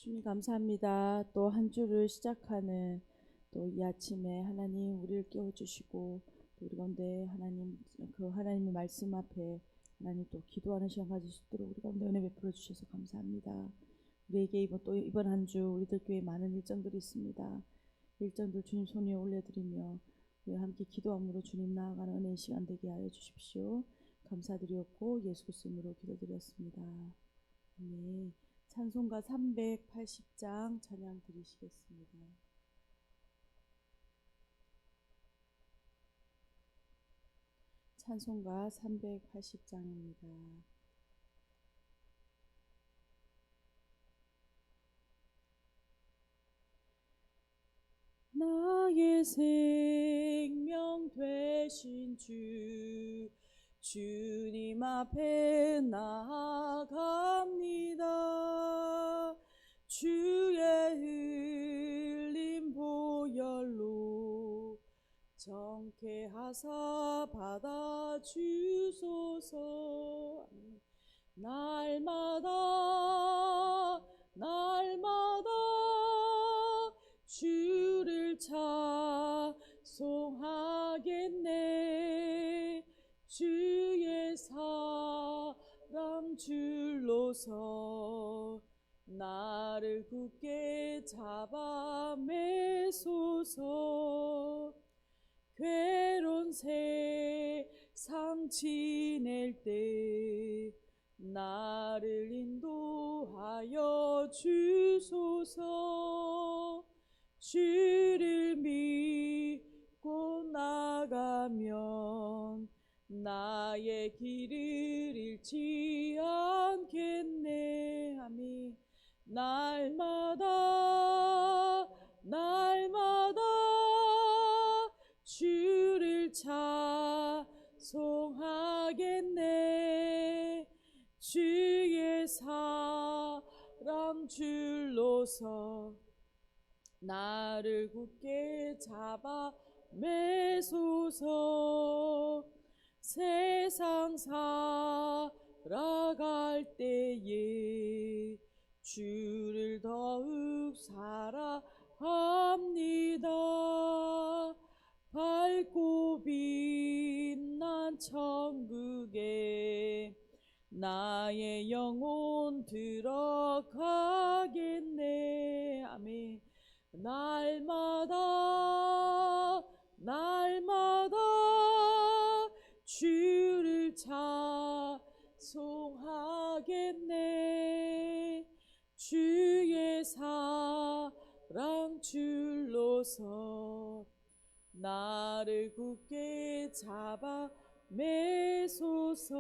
주님 감사합니다. 또 한 주를 시작하는 또 이 아침에 하나님 우리를 깨워주시고 또 우리 가운데 하나님 그 하나님의 말씀 앞에 하나님 또 기도하는 시간 가질 수 있도록 우리 가운데 은혜 베풀어 주셔서 감사합니다. 우리에게 이번 한 주 우리들 교회에 많은 일정들이 있습니다. 일정들 주님 손에 올려드리며 우리 함께 기도함으로 주님 나아가는 은혜의 시간 되게 하여 주십시오. 감사드렸고 예수 그리스도로 기도드렸습니다. 네, 찬송가 380장 찬양 드리시겠습니다. 찬송가 380장입니다. 나의 생명 되신 주 주님 앞에 나아갑니다. 주의 흘린 보혈로 정케하사 받아주소서. 날마다 주를 찬송하겠네. 주의 사랑 줄로서 나를 굳게 잡아 매소서. 괴로운 세상 지낼 때 나를 인도하여 주소서. 주를 믿고 나가면 나의 길을 잃지 않겠네. 아멘. 날마다 주를 찬송하겠네. 주의 사랑 줄로서 나를 굳게 잡아 매소서. 세상 살아갈 때에 주를 더욱 사랑합니다. 밝고 빛난 천국에 나의 영혼 들어가겠네. 아멘. 날마다 주를 찬송하겠네. 주의 사랑 줄로서 나를 굳게 잡아 매소서.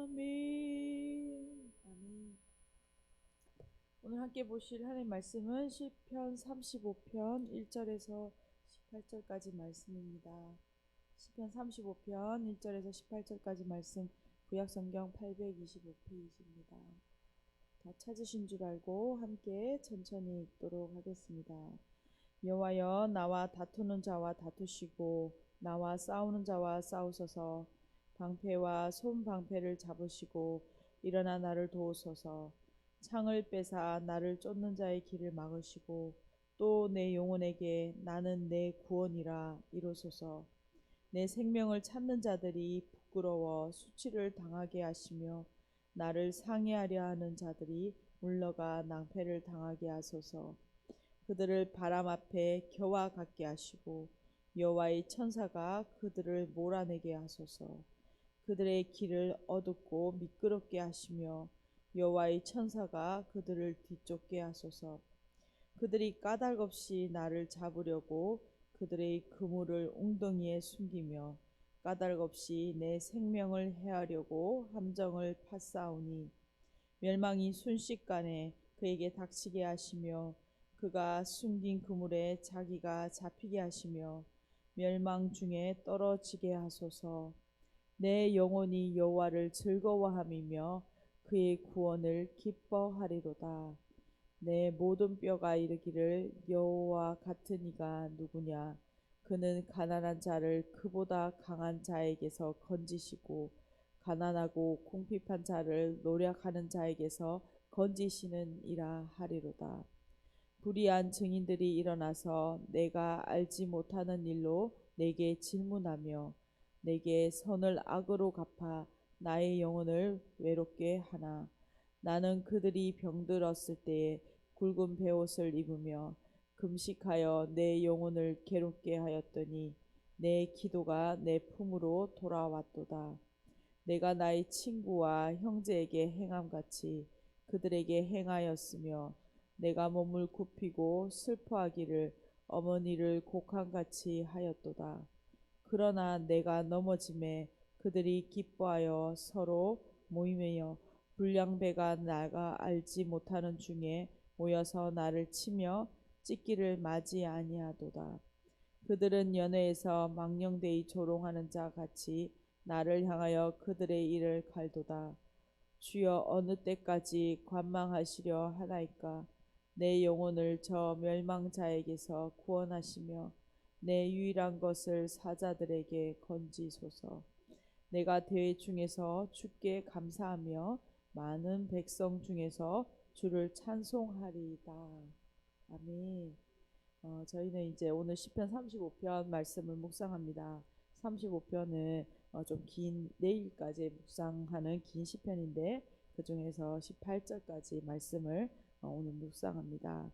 아멘. 아멘. 오늘 함께 보실 하나님의 말씀은 시편 35편 1절에서 18절까지 말씀입니다. 시편 35편 1절에서 18절까지 말씀, 구약성경 825페이지입니다. 다 찾으신 줄 알고 함께 천천히 읽도록 하겠습니다. 여호와여, 나와 다투는 자와 다투시고 나와 싸우는 자와 싸우소서. 방패와 손방패를 잡으시고 일어나 나를 도우소서. 창을 빼사 나를 쫓는 자의 길을 막으시고 또 내 영혼에게 나는 내 구원이라 이루소서. 내 생명을 찾는 자들이 부끄러워 수치를 당하게 하시며 나를 상해하려 하는 자들이 물러가 낭패를 당하게 하소서. 그들을 바람 앞에 겨와 같게 하시고 여호와의 천사가 그들을 몰아내게 하소서. 그들의 길을 어둡고 미끄럽게 하시며 여호와의 천사가 그들을 뒤쫓게 하소서. 그들이 까닭없이 나를 잡으려고 그들의 그물을 웅덩이에 숨기며 까닭없이 내 생명을 해하려고 함정을 파싸우니 멸망이 순식간에 그에게 닥치게 하시며 그가 숨긴 그물에 자기가 잡히게 하시며 멸망 중에 떨어지게 하소서. 내 영혼이 여호와를 즐거워함이며 그의 구원을 기뻐하리로다. 내 모든 뼈가 이르기를 여호와 같은 이가 누구냐. 그는 가난한 자를 그보다 강한 자에게서 건지시고 가난하고 궁핍한 자를 노력하는 자에게서 건지시는이라 하리로다. 불의한 증인들이 일어나서 내가 알지 못하는 일로 내게 질문하며 내게 선을 악으로 갚아 나의 영혼을 외롭게 하나. 나는 그들이 병들었을 때에 굵은 베옷을 입으며 금식하여 내 영혼을 괴롭게 하였더니 내 기도가 내 품으로 돌아왔도다. 내가 나의 친구와 형제에게 행함같이 그들에게 행하였으며 내가 몸을 굽히고 슬퍼하기를 어머니를 곡한같이 하였도다. 그러나 내가 넘어짐에 그들이 기뻐하여 서로 모이며 불량배가 나가 알지 못하는 중에 모여서 나를 치며 찢기를 맞이 아니하도다. 그들은 연회에서 망령되이 조롱하는 자 같이 나를 향하여 그들의 일을 갈도다. 주여 어느 때까지 관망하시려 하나이까. 내 영혼을 저 멸망자에게서 구원하시며 내 유일한 것을 사자들에게 건지소서. 내가 대회 중에서 주께 감사하며 많은 백성 중에서 주를 찬송하리이다. 아멘. 저희는 이제 오늘 시편 35편 말씀을 묵상합니다. 35편은 좀 긴 내일까지 묵상하는 긴 시편인데 그 중에서 18절까지 말씀을 오늘 묵상합니다.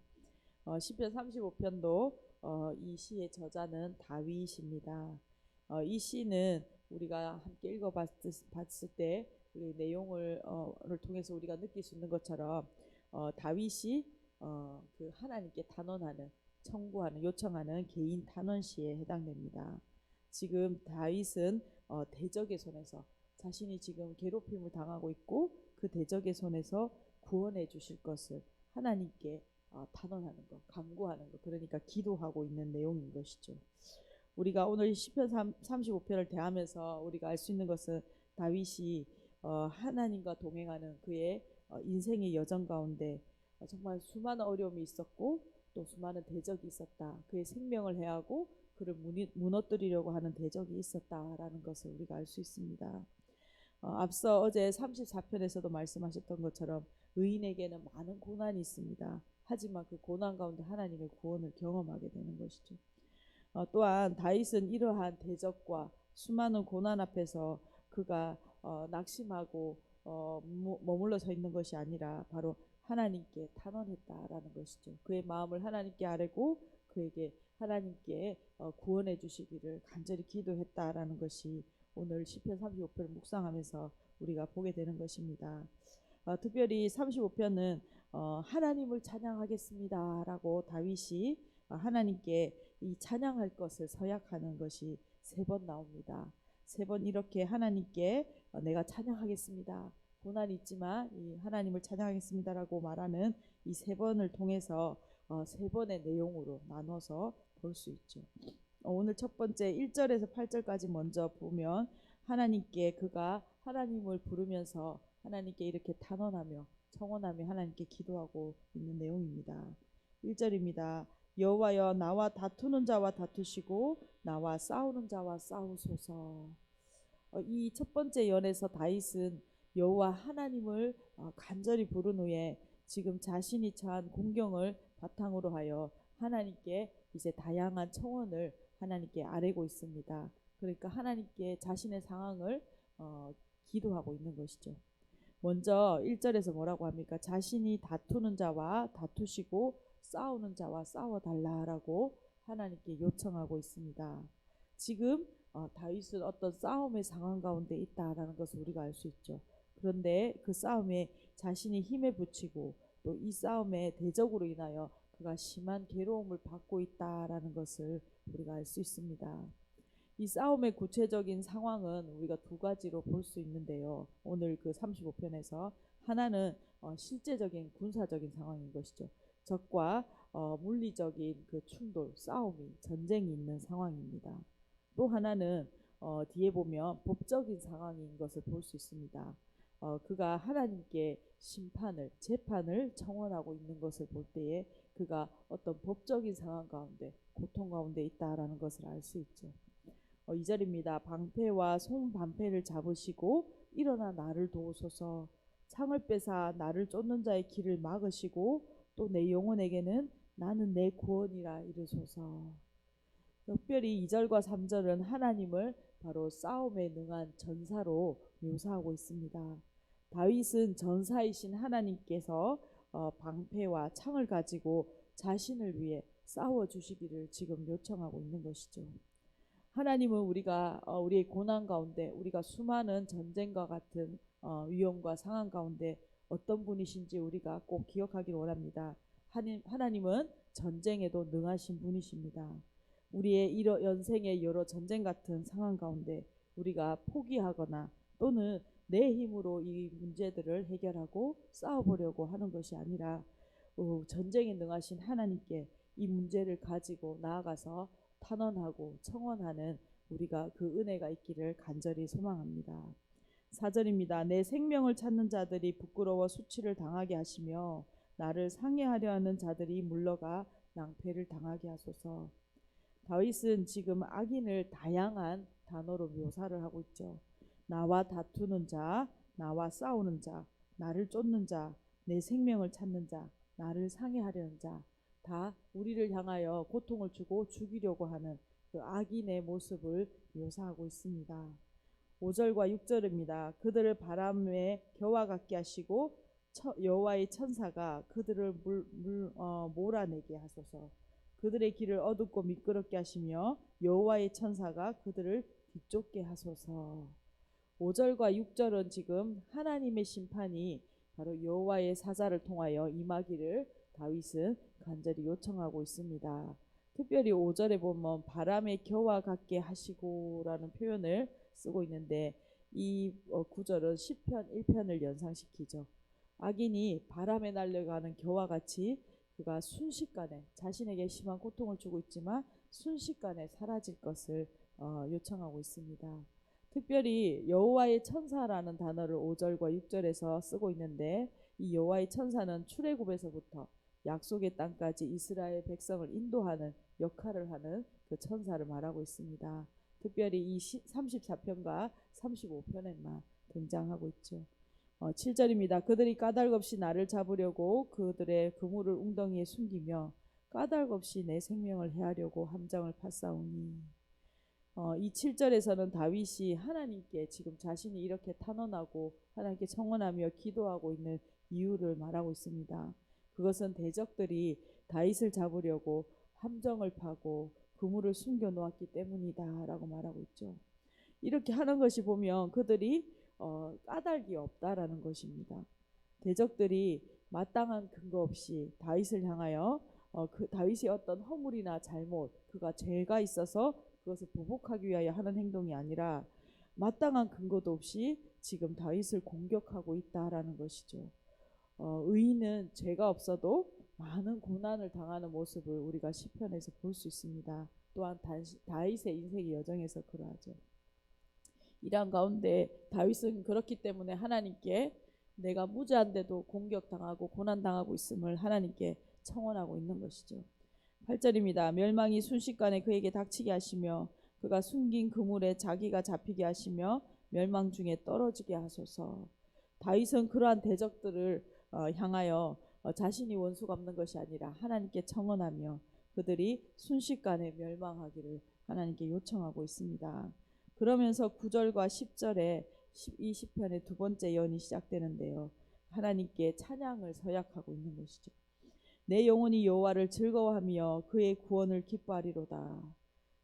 시편 35편도 이 시의 저자는 다윗입니다. 이 시는 우리가 함께 읽어봤을 때 우리 내용을 통해서 우리가 느낄 수 있는 것처럼 다윗이 그 하나님께 단언하는 청구하는 요청하는 개인 탄원시에 해당됩니다. 지금 다윗은 대적의 손에서 자신이 지금 괴롭힘을 당하고 있고 그 대적의 손에서 구원해 주실 것을 하나님께 탄원하는 것, 간구하는 것, 그러니까 기도하고 있는 내용인 것이죠. 우리가 오늘 시편 35편을 대하면서 우리가 알 수 있는 것은 다윗이 하나님과 동행하는 그의 인생의 여정 가운데 정말 수많은 어려움이 있었고 또 수많은 대적이 있었다. 그의 생명을 해하고 그를 무너뜨리려고 하는 대적이 있었다라는 것을 우리가 알 수 있습니다. 앞서 어제 34편에서도 말씀하셨던 것처럼 의인에게는 많은 고난이 있습니다. 하지만 그 고난 가운데 하나님의 구원을 경험하게 되는 것이죠. 또한 다윗은 이러한 대적과 수많은 고난 앞에서 그가 낙심하고 머물러 서 있는 것이 아니라 바로 하나님께 탄원했다라는 것이죠. 그의 마음을 하나님께 아뢰고 그에게 하나님께 구원해 주시기를 간절히 기도했다라는 것이 오늘 시편 35편을 묵상하면서 우리가 보게 되는 것입니다. 특별히 35편은 하나님을 찬양하겠습니다라고 다윗이 하나님께 이 찬양할 것을 서약하는 것이 3번 나옵니다. 3번 이렇게 하나님께 내가 찬양하겠습니다. 고난이 있지만 이 하나님을 찬양하겠습니다라고 말하는 이 3번을 통해서 3번의 내용으로 나눠서 볼 수 있죠. 오늘 첫 번째 1절에서 8절까지 먼저 보면 하나님께 그가 하나님을 부르면서 하나님께 이렇게 탄원하며 청원하며 하나님께 기도하고 있는 내용입니다. 1절입니다. 여호와여 나와 다투는 자와 다투시고 나와 싸우는 자와 싸우소서. 이 첫 번째 연에서 다윗은 여호와 하나님을 간절히 부른 후에 지금 자신이 처한 공경을 바탕으로 하여 하나님께 이제 다양한 청원을 하나님께 아뢰고 있습니다. 그러니까 하나님께 자신의 상황을 기도하고 있는 것이죠. 먼저 1절에서 뭐라고 합니까? 자신이 다투는 자와 다투시고 싸우는 자와 싸워달라라고 하나님께 요청하고 있습니다. 지금 다윗은 어떤 싸움의 상황 가운데 있다라는 것을 우리가 알 수 있죠. 그런데 그 싸움에 자신이 힘에 부치고 또 이 싸움의 대적으로 인하여 그가 심한 괴로움을 받고 있다라는 것을 우리가 알 수 있습니다. 이 싸움의 구체적인 상황은 우리가 2가지로 볼 수 있는데요. 오늘 그 35편에서 하나는 실제적인 군사적인 상황인 것이죠. 적과 물리적인 그 충돌, 싸움이, 전쟁이 있는 상황입니다. 또 하나는 뒤에 보면 법적인 상황인 것을 볼 수 있습니다. 그가 하나님께 심판을, 재판을 청원하고 있는 것을 볼 때에 그가 어떤 법적인 상황 가운데, 고통 가운데 있다라는 것을 알 수 있죠. 2절입니다. 방패와 손방패를 잡으시고 일어나 나를 도우소서. 창을 빼사 나를 쫓는 자의 길을 막으시고 또 내 영혼에게는 나는 내 구원이라 이르소서. 특별히 2절과 3절은 하나님을 바로 싸움에 능한 전사로 묘사하고 있습니다. 다윗은 전사이신 하나님께서 방패와 창을 가지고 자신을 위해 싸워 주시기를 지금 요청하고 있는 것이죠. 하나님은 우리의 고난 가운데 우리가 수많은 전쟁과 같은 위험과 상황 가운데 어떤 분이신지 우리가 꼭 기억하기를 원합니다. 하나님은 전쟁에도 능하신 분이십니다. 우리의 연생의 여러 전쟁 같은 상황 가운데 우리가 포기하거나 또는 내 힘으로 이 문제들을 해결하고 싸워보려고 하는 것이 아니라 전쟁에 능하신 하나님께 이 문제를 가지고 나아가서 탄원하고 청원하는 우리가 그 은혜가 있기를 간절히 소망합니다. 4절입니다. 내 생명을 찾는 자들이 부끄러워 수치를 당하게 하시며 나를 상해하려 하는 자들이 물러가 낭패를 당하게 하소서. 다윗은 지금 악인을 다양한 단어로 묘사를 하고 있죠. 나와 다투는 자, 나와 싸우는 자, 나를 쫓는 자, 내 생명을 찾는 자, 나를 상해하려는 자, 다 우리를 향하여 고통을 주고 죽이려고 하는 그 악인의 모습을 묘사하고 있습니다. 5절과 6절입니다. 그들을 바람에 겨와 같게 하시고 여호와의 천사가 그들을 몰아내게 하소서. 그들의 길을 어둡고 미끄럽게 하시며 여호와의 천사가 그들을 뒤쫓게 하소서. 5절과 6절은 지금 하나님의 심판이 바로 여호와의 사자를 통하여 임하기를 다윗은 간절히 요청하고 있습니다. 특별히 5절에 보면 바람에 겨와 같게 하시고라는 표현을 쓰고 있는데 이 구절은 시편 1편을 연상시키죠. 악인이 바람에 날려가는 겨와 같이 그가 순식간에 자신에게 심한 고통을 주고 있지만 순식간에 사라질 것을 요청하고 있습니다. 특별히 여호와의 천사라는 단어를 5절과 6절에서 쓰고 있는데 이 여호와의 천사는 출애굽에서부터 약속의 땅까지 이스라엘 백성을 인도하는 역할을 하는 그 천사를 말하고 있습니다. 특별히 이 34편과 35편에만 등장하고 있죠. 7절입니다. 그들이 까닭없이 나를 잡으려고 그들의 그물을 웅덩이에 숨기며 까닭없이 내 생명을 해하려고 함정을 파싸우니. 이 7절에서는 다윗이 하나님께 지금 자신이 이렇게 탄원하고 하나님께 청원하며 기도하고 있는 이유를 말하고 있습니다. 그것은 대적들이 다윗을 잡으려고 함정을 파고 그물을 숨겨 놓았기 때문이다 라고 말하고 있죠. 이렇게 하는 것이 보면 그들이 까닭이 없다라는 것입니다. 대적들이 마땅한 근거 없이 다윗을 향하여 그 다윗의 어떤 허물이나 잘못, 그가 죄가 있어서 그것을 보복하기 위하여 하는 행동이 아니라 마땅한 근거도 없이 지금 다윗을 공격하고 있다라는 것이죠. 의인은 죄가 없어도 많은 고난을 당하는 모습을 우리가 시편에서 볼 수 있습니다. 또한 다윗의 인생의 여정에서 그러하죠. 이러한 가운데 다윗은 그렇기 때문에 하나님께 내가 무죄한데도 공격당하고 고난당하고 있음을 하나님께 청원하고 있는 것이죠. 8절입니다. 멸망이 순식간에 그에게 닥치게 하시며 그가 숨긴 그물에 자기가 잡히게 하시며 멸망 중에 떨어지게 하소서. 다윗은 그러한 대적들을 향하여 자신이 원수 갚는 것이 아니라 하나님께 청원하며 그들이 순식간에 멸망하기를 하나님께 요청하고 있습니다. 그러면서 9절과 10절에 이 시편의 두 번째 예언이 시작되는데요. 하나님께 찬양을 서약하고 있는 것이죠. 내 영혼이 여호와를 즐거워하며 그의 구원을 기뻐하리로다.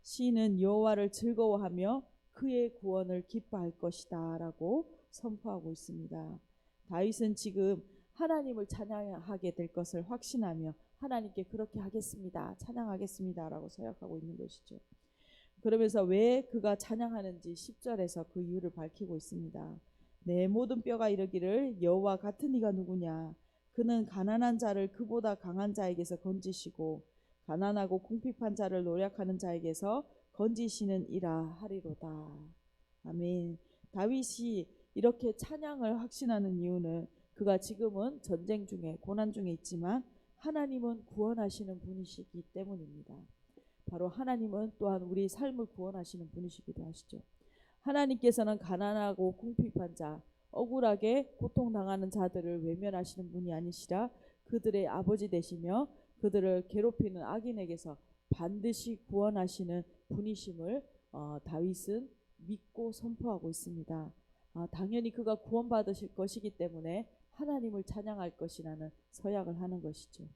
시인은 여호와를 즐거워하며 그의 구원을 기뻐할 것이다 라고 선포하고 있습니다. 다윗은 지금 하나님을 찬양하게 될 것을 확신하며 하나님께 그렇게 하겠습니다, 찬양하겠습니다 라고 서약하고 있는 것이죠. 그러면서 왜 그가 찬양하는지 10절에서 그 이유를 밝히고 있습니다. 내 모든 뼈가 이르기를 여호와 같은 이가 누구냐. 그는 가난한 자를 그보다 강한 자에게서 건지시고 가난하고 궁핍한 자를 노력하는 자에게서 건지시는 이라 하리로다. 아멘. 다윗이 이렇게 찬양을 확신하는 이유는 그가 지금은 전쟁 중에 고난 중에 있지만 하나님은 구원하시는 분이시기 때문입니다. 바로 하나님은 또한 우리 삶을 구원하시는 분이시기도 하시죠. 하나님께서는 가난하고 궁핍한 자, 억울하게 고통당하는 자들을 외면하시는 분이 아니시라 그들의 아버지 되시며 그들을 괴롭히는 악인에게서 반드시 구원하시는 분이심을 다윗은 믿고 선포하고 있습니다. 당연히 그가 구원받으실 것이기 때문에 하나님을 찬양할 것이라는 서약을 하는 것이죠.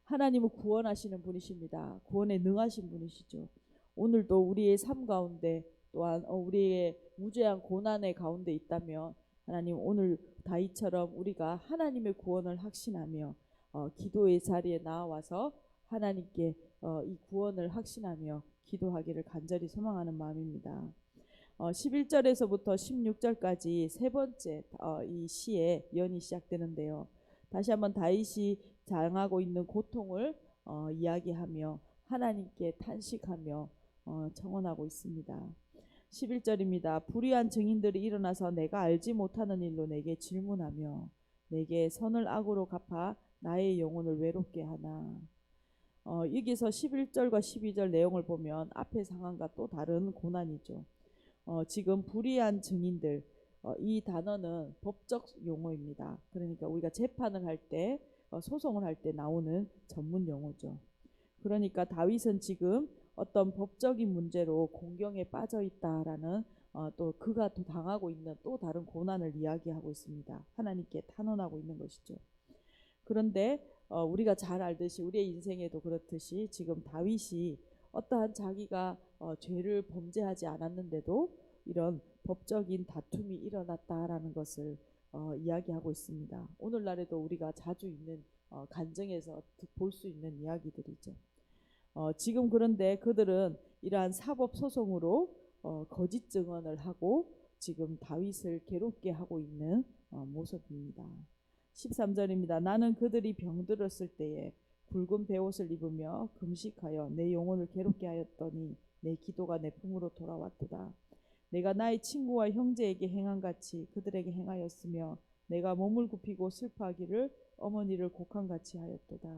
하나님은 구원하시는 분이십니다. 구원에 능하신 분이시죠. 오늘도 우리의 삶 가운데 또한 우리의 무죄한 고난의 가운데 있다면 하나님 오늘 다윗처럼 우리가 하나님의 구원을 확신하며 기도의 자리에 나와서 하나님께 이 구원을 확신하며 기도하기를 간절히 소망하는 마음입니다. 11절에서부터 16절까지 세 번째 이 시의 연이 시작되는데요. 다시 한번 다윗이 당하고 있는 고통을 이야기하며 하나님께 탄식하며 청원하고 있습니다. 11절입니다. 불의한 증인들이 일어나서 내가 알지 못하는 일로 내게 질문하며 내게 선을 악으로 갚아 나의 영혼을 외롭게 하나. 여기서 11절과 12절 내용을 보면 앞의 상황과 또 다른 고난이죠. 지금 불의한 증인들, 이 단어는 법적 용어입니다. 그러니까 우리가 재판을 할 때, 소송을 할 때 나오는 전문 용어죠. 그러니까 다윗은 지금 어떤 법적인 문제로 공경에 빠져 있다라는 또 그가 또 당하고 있는 또 다른 고난을 이야기하고 있습니다. 하나님께 탄원하고 있는 것이죠. 그런데 우리가 잘 알듯이 우리의 인생에도 그렇듯이 지금 다윗이 어떠한 자기가 죄를 범죄하지 않았는데도 이런 법적인 다툼이 일어났다라는 것을 이야기하고 있습니다. 오늘날에도 우리가 자주 있는 간증에서 볼 수 있는 이야기들이죠. 지금 그런데 그들은 이러한 사법 소송으로 거짓 증언을 하고 지금 다윗을 괴롭게 하고 있는 모습입니다. 13절입니다. 나는 그들이 병들었을 때에 붉은 베옷을 입으며 금식하여 내 영혼을 괴롭게 하였더니 내 기도가 내 품으로 돌아왔도다. 내가 나의 친구와 형제에게 행한같이 그들에게 행하였으며 내가 몸을 굽히고 슬퍼하기를 어머니를 곡한같이 하였도다.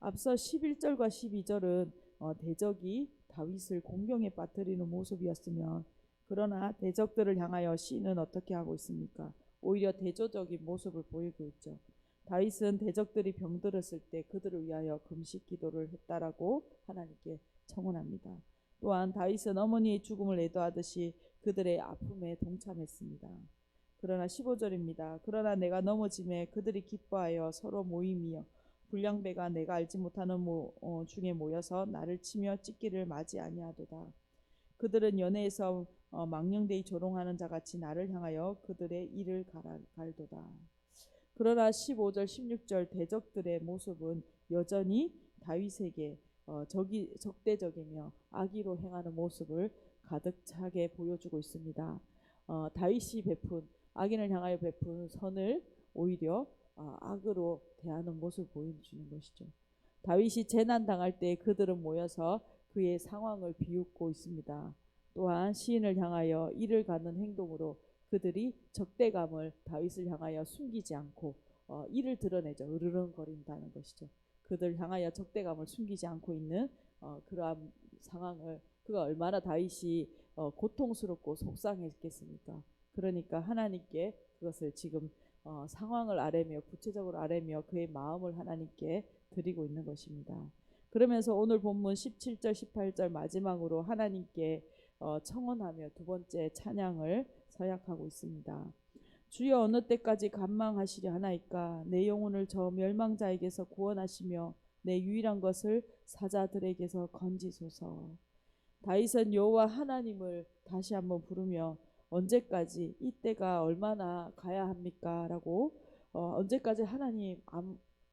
앞서 11절과 12절은 대적이 다윗을 공경에 빠뜨리는 모습이었으면 그러나 대적들을 향하여 시인은 어떻게 하고 있습니까? 오히려 대조적인 모습을 보이고 있죠. 다윗은 대적들이 병들었을 때 그들을 위하여 금식 기도를 했다라고 하나님께 청원합니다. 또한 다윗은 어머니의 죽음을 애도하듯이 그들의 아픔에 동참했습니다. 그러나 15절입니다. 그러나 내가 넘어짐에 그들이 기뻐하여 서로 모임이여 불량배가 내가 알지 못하는 중에 모여서 나를 치며 찢기를 맞이 아니하도다. 그들은 연회에서 망령되이 조롱하는 자같이 나를 향하여 그들의 이를 갈도다. 그러나 15절 16절 대적들의 모습은 여전히 다윗에게 적대적이며 악의로 행하는 모습을 가득 차게 보여주고 있습니다. 다윗이 베푼 악인을 향하여 베푼 선을 오히려 악으로 대하는 모습을 보여주는 것이죠. 다윗이 재난 당할 때 그들은 모여서 그의 상황을 비웃고 있습니다. 또한 시인을 향하여 이를 갖는 행동으로 그들이 적대감을 다윗을 향하여 숨기지 않고 이를 드러내죠. 으르렁거린다는 것이죠. 그들 향하여 적대감을 숨기지 않고 있는 그러한 상황을 그가 얼마나 다윗이 고통스럽고 속상했겠습니까? 그러니까 하나님께 그것을 지금 상황을 아뢰며 구체적으로 아뢰며 그의 마음을 하나님께 드리고 있는 것입니다. 그러면서 오늘 본문 17절 18절 마지막으로 하나님께 청원하며 두 번째 찬양을 서약하고 있습니다. 주여 어느 때까지 간망하시려 하나이까 내 영혼을 저 멸망자에게서 구원하시며 내 유일한 것을 사자들에게서 건지소서. 다윗은 여호와 하나님을 다시 한번 부르며 언제까지 이 때가 얼마나 가야 합니까? 라고 언제까지 하나님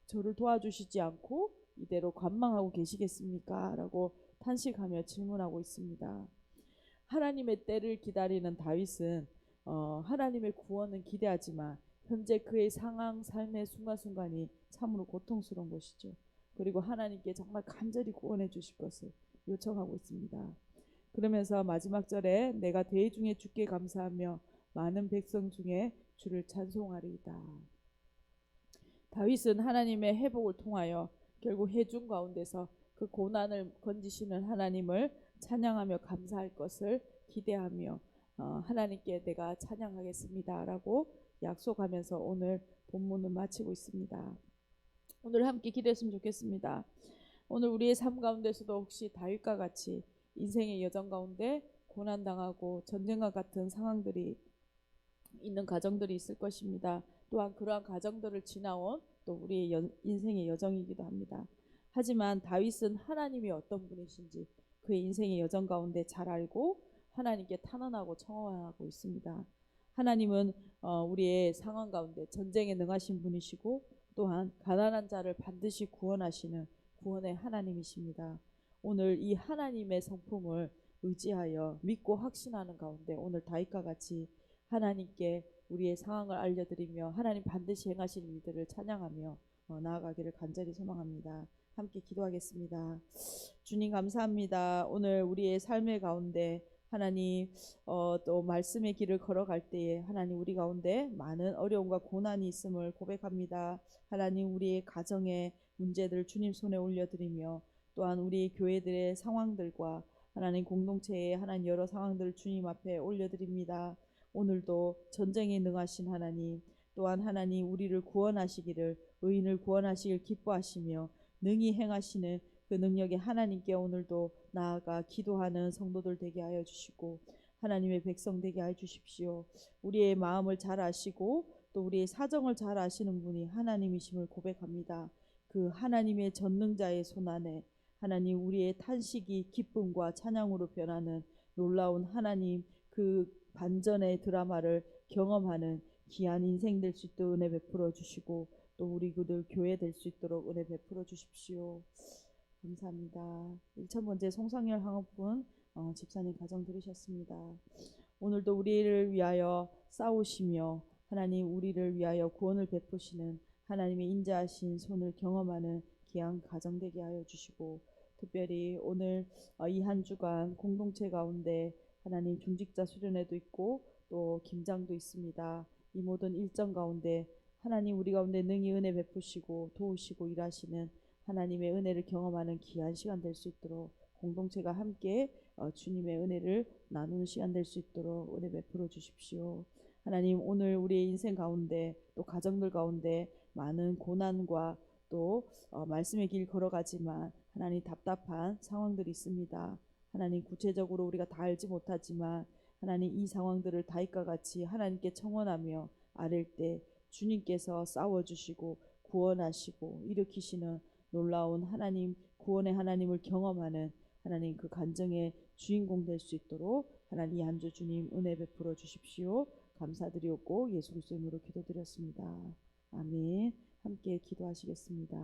저를 도와주시지 않고 이대로 관망하고 계시겠습니까? 라고 탄식하며 질문하고 있습니다. 하나님의 때를 기다리는 다윗은 하나님의 구원은 기대하지만 현재 그의 상황 삶의 순간순간이 참으로 고통스러운 것이죠. 그리고 하나님께 정말 간절히 구원해 주실 것을 요청하고 있습니다. 그러면서 마지막 절에 내가 대중에 주께 감사하며 많은 백성 중에 주를 찬송하리이다. 다윗은 하나님의 회복을 통하여 결국 해중 가운데서 그 고난을 건지시는 하나님을 찬양하며 감사할 것을 기대하며 하나님께 내가 찬양하겠습니다라고 약속하면서 오늘 본문을 마치고 있습니다. 오늘 함께 기도했으면 좋겠습니다. 오늘 우리의 삶 가운데서도 혹시 다윗과 같이 인생의 여정 가운데 고난당하고 전쟁과 같은 상황들이 있는 가정들이 있을 것입니다. 또한 그러한 가정들을 지나온 또 우리의 인생의 여정이기도 합니다. 하지만 다윗은 하나님이 어떤 분이신지 그의 인생의 여정 가운데 잘 알고 하나님께 탄원하고 청원하고 있습니다. 하나님은 우리의 상황 가운데 전쟁에 능하신 분이시고 또한 가난한 자를 반드시 구원하시는 구원의 하나님이십니다. 오늘 이 하나님의 성품을 의지하여 믿고 확신하는 가운데 오늘 다윗과 같이 하나님께 우리의 상황을 알려드리며 하나님 반드시 행하실 일들을 찬양하며 나아가기를 간절히 소망합니다. 함께 기도하겠습니다. 주님 감사합니다. 오늘 우리의 삶의 가운데 하나님 또 말씀의 길을 걸어갈 때에 하나님 우리 가운데 많은 어려움과 고난이 있음을 고백합니다. 하나님 우리의 가정의 문제들 주님 손에 올려드리며 또한 우리 교회들의 상황들과 하나님 공동체의 하나님 여러 상황들을 주님 앞에 올려드립니다. 오늘도 전쟁에 능하신 하나님 또한 하나님 우리를 구원하시기를 의인을 구원하시길 기뻐하시며 능히 행하시는 그 능력의 하나님께 오늘도 나아가 기도하는 성도들 되게 하여 주시고 하나님의 백성 되게 하여 주십시오. 우리의 마음을 잘 아시고 또 우리의 사정을 잘 아시는 분이 하나님이심을 고백합니다. 그 하나님의 전능자의 손안에 하나님 우리의 탄식이 기쁨과 찬양으로 변하는 놀라운 하나님 그 반전의 드라마를 경험하는 귀한 인생 될 수 있도록 은혜 베풀어 주시고 또 우리 그들 교회 될 수 있도록 은혜 베풀어 주십시오. 감사합니다. 1,000번째 송상열 항업분 집사님 가정 들으셨습니다. 오늘도 우리를 위하여 싸우시며 하나님 우리를 위하여 구원을 베푸시는 하나님의 인자하신 손을 경험하는 귀한 가정 되게 하여 주시고 특별히 오늘 이 한 주간 공동체 가운데 하나님 중직자 수련회도 있고 또 김장도 있습니다. 이 모든 일정 가운데 하나님 우리 가운데 능히 은혜 베푸시고 도우시고 일하시는 하나님의 은혜를 경험하는 귀한 시간 될 수 있도록 공동체가 함께 주님의 은혜를 나누는 시간 될 수 있도록 은혜 베풀어 주십시오. 하나님 오늘 우리의 인생 가운데 또 가정들 가운데 많은 고난과 또 말씀의 길 걸어가지만 하나님 답답한 상황들이 있습니다. 하나님 구체적으로 우리가 다 알지 못하지만 하나님 이 상황들을 다윗과 같이 하나님께 청원하며 아랠 때 주님께서 싸워주시고 구원하시고 일으키시는 놀라운 하나님 구원의 하나님을 경험하는 하나님 그 간증의 주인공 될 수 있도록 하나님 이 한 주 주님 은혜 베풀어 주십시오. 감사드리옵고 예수 그리스도 이름으로 기도드렸습니다. 아멘. 함께 기도하시겠습니다.